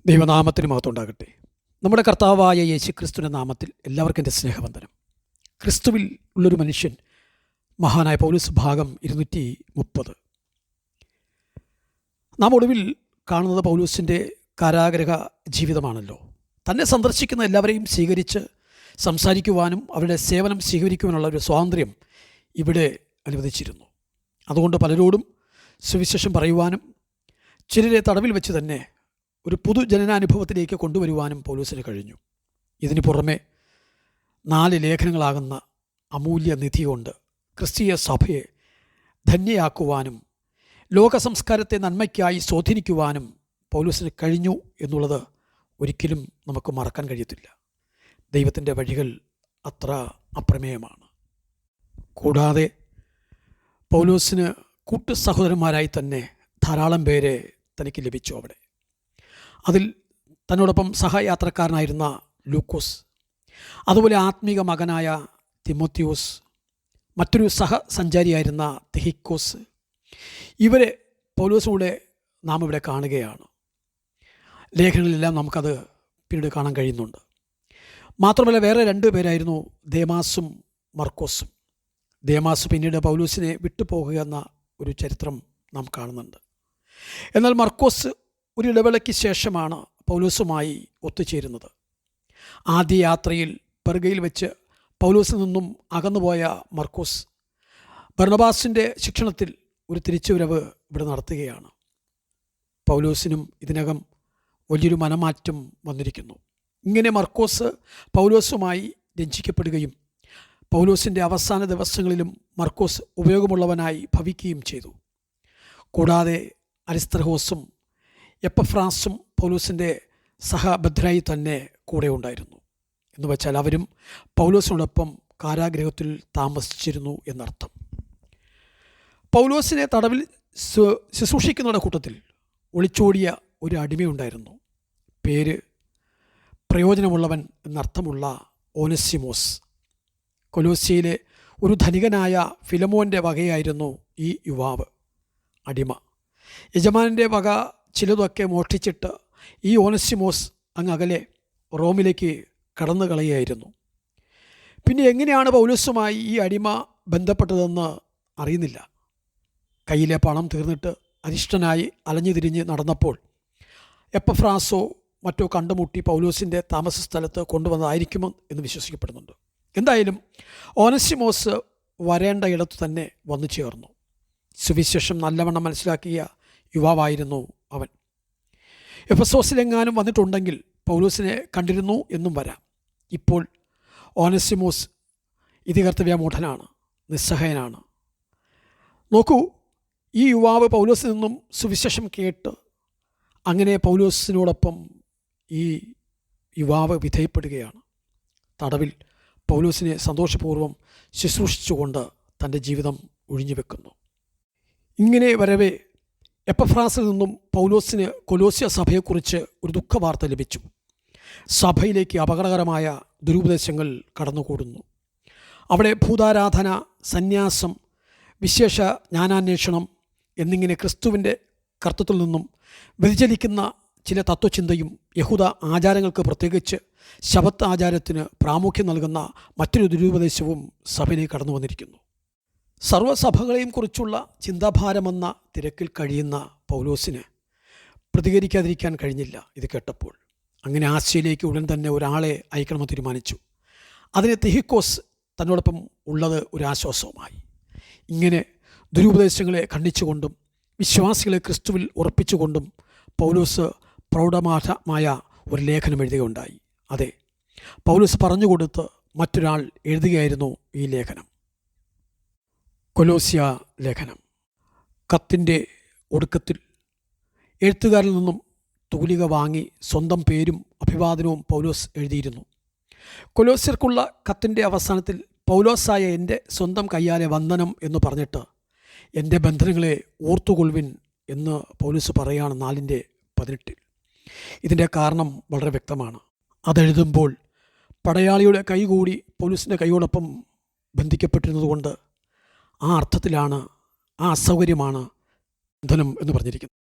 ദൈവനാമത്തിന് മഹത്വമുണ്ടാകട്ടെ. നമ്മുടെ കർത്താവായ യേശുക്രിസ്തുവിൻ്റെ നാമത്തിൽ എല്ലാവർക്കും എൻ്റെ സ്നേഹവന്ദനം. ക്രിസ്തുവിൽ ഉള്ളൊരു മനുഷ്യൻ, മഹാനായ പൗലോസ്, ഭാഗം 230. നാം ഒടുവിൽ കാണുന്നത് പൗലോസിൻ്റെ കാരാഗ്രഹ ജീവിതമാണല്ലോ. തന്നെ സന്ദർശിക്കുന്ന എല്ലാവരെയും സ്വീകരിച്ച് സംസാരിക്കുവാനും അവരുടെ സേവനം സ്വീകരിക്കുവാനുള്ള ഒരു സ്വാതന്ത്ര്യം ഇവിടെ അനുവദിച്ചിരുന്നു. അതുകൊണ്ട് പലരോടും സുവിശേഷം പറയുവാനും ചിലരെ തടവിൽ വെച്ച് തന്നെ ഒരു പൊതുജനനാനുഭവത്തിലേക്ക് കൊണ്ടുവരുവാനും പൗലോസിന് കഴിഞ്ഞു. ഇതിന് പുറമെ 4 ലേഖനങ്ങളാകുന്ന അമൂല്യ നിധി കൊണ്ട് ക്രിസ്തീയ സഭയെ ധന്യയാക്കുവാനും ലോക സംസ്കാരത്തെ നന്മയ്ക്കായി സ്വാധീനിക്കുവാനും പൗലോസിന് കഴിഞ്ഞു എന്നുള്ളത് ഒരിക്കലും നമുക്ക് മറക്കാൻ കഴിയത്തില്ല. ദൈവത്തിൻ്റെ വഴികൾ അത്ര അപ്രമേയമാണ്. കൂടാതെ പൗലോസിന് കൂട്ടു സഹോദരന്മാരായി തന്നെ ധാരാളം പേരെ തനിക്ക് ലഭിച്ചു. അവിടെ അതിൽ തന്നോടൊപ്പം സഹയാത്രക്കാരനായിരുന്ന ലൂക്കോസ്, അതുപോലെ ആത്മീക മകനായ തിമോത്തിയോസ്, മറ്റൊരു സഹസഞ്ചാരിയായിരുന്ന തിഹിക്കോസ്, ഇവരെ പൗലോസിലൂടെ നാം ഇവിടെ കാണുകയാണ്. ലേഖനങ്ങളിലെല്ലാം നമുക്കത് പിന്നീട് കാണാൻ കഴിയുന്നുണ്ട്. മാത്രമല്ല, വേറെ 2 പേരായിരുന്നു ദേമാസും മർക്കോസും. ദേമാസ് പിന്നീട് പൗലോസിനെ വിട്ടുപോകുക എന്ന ഒരു ചരിത്രം നാം കാണുന്നുണ്ട്. എന്നാൽ മർക്കോസ് ഒരു ഇടവേളയ്ക്ക് ശേഷമാണ് പൗലോസുമായി ഒത്തുചേരുന്നത്. ആദ്യ യാത്രയിൽ പെർഗയിൽ വെച്ച് പൗലോസിൽ നിന്നും അകന്നുപോയ മർക്കോസ് ബർണബാസിൻ്റെ ശിക്ഷണത്തിൽ ഒരു തിരിച്ചുവരവ് ഇവിടെ നടത്തുകയാണ്. പൗലോസിനും ഇതിനകം വലിയൊരു മനമാറ്റം വന്നിരിക്കുന്നു. ഇങ്ങനെ മർക്കോസ് പൗലോസുമായി രഞ്ജിക്കപ്പെടുകയും പൗലോസിൻ്റെ അവസാന ദിവസങ്ങളിലും മർക്കോസ് ഉപയോഗമുള്ളവനായി ഭവിക്കുകയും ചെയ്തു. കൂടാതെ അരിസ്തർഹോസും എപ്പഫ്രാസും പൗലോസിൻ്റെ സഹബദ്ധരായി തന്നെ കൂടെ ഉണ്ടായിരുന്നു. എന്ന് വെച്ചാൽ അവരും പൗലോസിനോടൊപ്പം കാരാഗ്രഹത്തിൽ താമസിച്ചിരുന്നു എന്നർത്ഥം. പൗലോസിനെ തടവിൽ ശുശ്രൂഷിക്കുന്നവരുടെ കൂട്ടത്തിൽ ഒളിച്ചോടിയ ഒരു അടിമയുണ്ടായിരുന്നു. പേര് പ്രയോജനമുള്ളവൻ എന്നർത്ഥമുള്ള ഓനസിമോസ്. കൊലോസ്യയിലെ ഒരു ധനികനായ ഫിലമോൻ്റെ വകയായിരുന്നു ഈ യുവാവ്, അടിമ. യജമാനൻ്റെ വക ചിലതൊക്കെ മോഷ്ടിച്ചിട്ട് ഈ ഓനസിമോസ് അങ്ങ് അകലെ റോമിലേക്ക് കടന്നു കളയുകയായിരുന്നു. പിന്നെ എങ്ങനെയാണ് പൗലോസുമായി ഈ അടിമ ബന്ധപ്പെട്ടതെന്ന് അറിയുന്നില്ല. കയ്യിലെ പണം തീർന്നിട്ട് അരിഷ്ടനായി അലഞ്ഞു തിരിഞ്ഞ് നടന്നപ്പോൾ എപ്പഫ്രാസോ മറ്റോ കണ്ടുമുട്ടി പൗലോസിൻ്റെ താമസ സ്ഥലത്ത് കൊണ്ടുവന്നതായിരിക്കുമോ എന്ന് വിശ്വസിക്കപ്പെടുന്നുണ്ട്. എന്തായാലും ഓനസിമോസ് വരേണ്ട ഇടത്തു തന്നെ വന്നു ചേർന്നു. സുവിശേഷം നല്ലവണ്ണം മനസ്സിലാക്കിയ യുവാവായിരുന്നു അവൻ. എഫെസോസിലെങ്ങാനും വന്നിട്ടുണ്ടെങ്കിൽ പൗലോസിനെ കണ്ടിരുന്നു എന്നും വരാം. ഇപ്പോൾ ഓനസിമോസ് ഇതികർത്തവ്യമൂഢനാണ്, നിസ്സഹായനാണ്. നോക്കൂ, ഈ യുവാവ് പൗലോസിൽ നിന്നും സുവിശേഷം കേട്ട് അങ്ങനെ പൗലോസിനോടൊപ്പം ഈ യുവാവ് വിധേയപ്പെടുകയാണ്. തടവിൽ പൗലോസിനെ സന്തോഷപൂർവ്വം ശുശ്രൂഷിച്ചുകൊണ്ട് തൻ്റെ ജീവിതം ഒഴിഞ്ഞു വെക്കുന്നു. ഇങ്ങനെ വരവേ എപ്പഫ്രാസിൽ നിന്നും പൗലോസിന് കൊലോസ്യ സഭയെക്കുറിച്ച് ഒരു ദുഃഖവാർത്ത ലഭിച്ചു. സഭയിലേക്ക് അപകടകരമായ ദുരുപദേശങ്ങൾ കടന്നുകൂടുന്നു. അവിടെ ഭൂതാരാധന, സന്യാസം, വിശേഷ ജ്ഞാനാന്വേഷണം എന്നിങ്ങനെ ക്രിസ്തുവിൻ്റെ കർത്തൃത്വത്തിൽ നിന്നും വ്യതിചലിക്കുന്ന ചില തത്വചിന്തയും യഹൂദ ആചാരങ്ങൾക്ക്, പ്രത്യേകിച്ച് ശബത്ത് ആചാരത്തിന് പ്രാമുഖ്യം നൽകുന്ന മറ്റൊരു ദുരുപദേശവും സഭയിലേക്ക് കടന്നു വന്നിരിക്കുന്നു. സർവ്വസഭകളെയും കുറിച്ചുള്ള ചിന്താഭാരമെന്ന തിരക്കിൽ കഴിയുന്ന പൗലോസിന് പ്രതികരിക്കാതിരിക്കാൻ കഴിഞ്ഞില്ല ഇത് കേട്ടപ്പോൾ. അങ്ങനെ ആശയിലേക്ക് ഉടൻ തന്നെ ഒരാളെ അയക്കണമെന്ന് തീരുമാനിച്ചു. അതിന് തിഹിക്കോസ് തന്നോടൊപ്പം ഉള്ളത് ഒരു ആശ്വാസവുമായി. ഇങ്ങനെ ദുരുപദേശങ്ങളെ ഖണ്ഡിച്ചുകൊണ്ടും വിശ്വാസികളെ ക്രിസ്തുവിൽ ഉറപ്പിച്ചുകൊണ്ടും പൗലോസ് പ്രൗഢമായ ഒരു ലേഖനം എഴുതുകയുണ്ടായി. അതെ, പൗലോസ് പറഞ്ഞുകൊടുത്ത് മറ്റൊരാൾ എഴുതുകയായിരുന്നു ഈ ലേഖനം. കൊലോസ്യ ലേഖനം. കത്തിൻ്റെ ഒടുക്കത്തിൽ എഴുത്തുകാരിൽ നിന്നും തൂലിക വാങ്ങി സ്വന്തം പേരും അഭിവാദനവും പൗലോസ് എഴുതിയിരുന്നു. കൊലോസ്യർക്കുള്ള കത്തിൻ്റെ അവസാനത്തിൽ പൗലോസായ എൻ്റെ സ്വന്തം കയ്യാലെ വന്ദനം എന്ന് പറഞ്ഞിട്ട് എൻ്റെ ബന്ധനങ്ങളെ ഓർത്തുകൊള്ളുവിൻ എന്ന് പൗലോസ് പറയുകയാണ് 4:18. ഇതിൻ്റെ കാരണം വളരെ വ്യക്തമാണ്. അതെഴുതുമ്പോൾ പടയാളിയുടെ കൈ കൂടി പൗലോസിൻ്റെ കൈയോടൊപ്പം ബന്ധിക്കപ്പെട്ടിരുന്നതുകൊണ്ട് ആ അർത്ഥത്തിലാണ്, ആ അസൗകര്യമാണ് ബന്ധനം എന്ന് പറഞ്ഞിരിക്കുന്നത്.